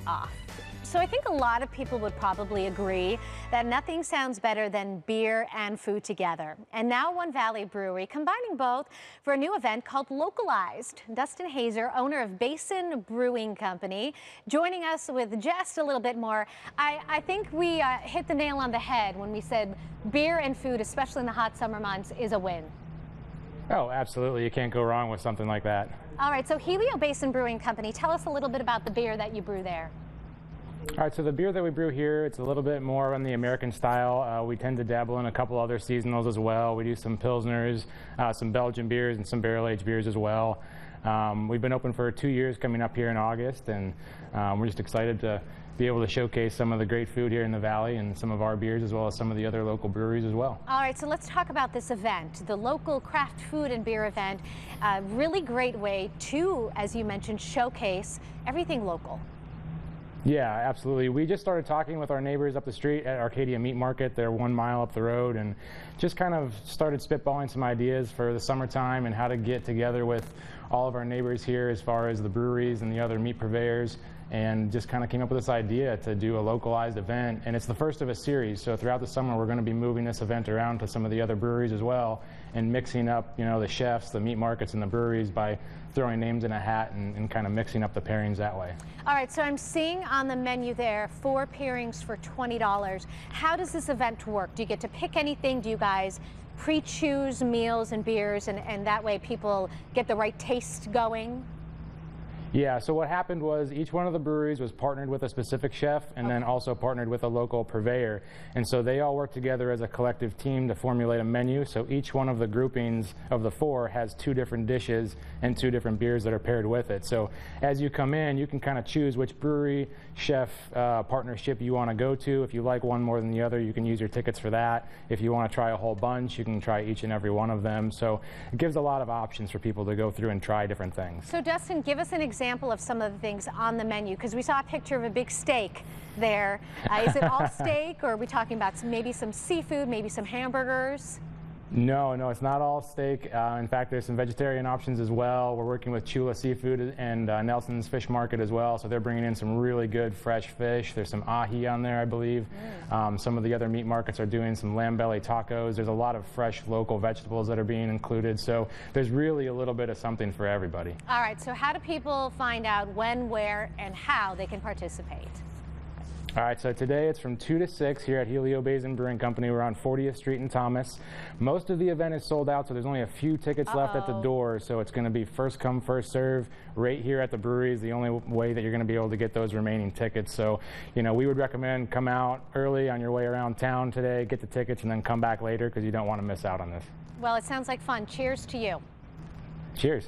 off. So I think a lot of people would probably agree that nothing sounds better than beer and food together. And now One Valley Brewery combining both for a new event called Localized. Dustin Hazer, owner of Basin Brewing Company, joining us with just a little bit more. I think we hit the nail on the head when we said beer and food, especially in the hot summer months, is a win. Oh, absolutely. You can't go wrong with something like that. All right, so Helio Basin Brewing Company, tell us a little bit about the beer that you brew there. All right, so the beer that we brew here, it's a little bit more on the American style. We tend to dabble in a couple other seasonals as well. We do some Pilsners, some Belgian beers, and some barrel-aged beers as well. We've been open for 2 years coming up here in August, and we're just excited to be able to showcase some of the great food here in the Valley and some of our beers as well as some of the other local breweries as well. All right, so let's talk about this event, the local craft food and beer event. A really great way to, as you mentioned, showcase everything local. Yeah, absolutely. We just started talking with our neighbors up the street at Arcadia Meat Market. They're 1 mile up the road, and just kind of started spitballing some ideas for the summertime and how to get together with all of our neighbors here as far as the breweries and the other meat purveyors, and just kind of came up with this idea to do a localized event. And it's the first of a series, so throughout the summer we're going to be moving this event around to some of the other breweries as well and mixing up, you know, the chefs, the meat markets, and the breweries by throwing names in a hat and kind of mixing up the pairings that way. All right, so I'm seeing on the menu there 4 pairings for $20. How does this event work? Do you get to pick anything? Do you guys pre-choose meals and beers and that way people get the right taste going? Yeah, so what happened was each one of the breweries was partnered with a specific chef and then also partnered with a local purveyor. And so they all work together as a collective team to formulate a menu. So each one of the groupings of the 4 has 2 different dishes and 2 different beers that are paired with it. So as you come in, you can kind of choose which brewery chef partnership you want to go to. If you like one more than the other, you can use your tickets for that. If you want to try a whole bunch, you can try each and every one of them. So it gives a lot of options for people to go through and try different things. So Dustin, give us an example of some of the things on the menu, because we saw a picture of a big steak there. Is it all steak, or are we talking about maybe some seafood, maybe some hamburgers? No, it's not all steak. In fact, there's some vegetarian options as well. We're working with Chula Seafood and Nelson's Fish Market as well, so they're bringing in some really good fresh fish. There's some ahi on there, I believe. Some of the other meat markets are doing some lamb belly tacos. There's a lot of fresh local vegetables that are being included, so there's really a little bit of something for everybody. All right, so how do people find out when, where, and how they can participate? All right, so today it's from 2 to 6 here at Helio Basin Brewing Company. We're on 40th Street in Thomas. Most of the event is sold out, so there's only a few tickets left at the door, so it's going to be first come, first serve right here at the brewery is the only way that you're going to be able to get those remaining tickets. So, you know, we would recommend come out early on your way around town today, get the tickets, and then come back later because you don't want to miss out on this. Well, it sounds like fun. Cheers to you. Cheers.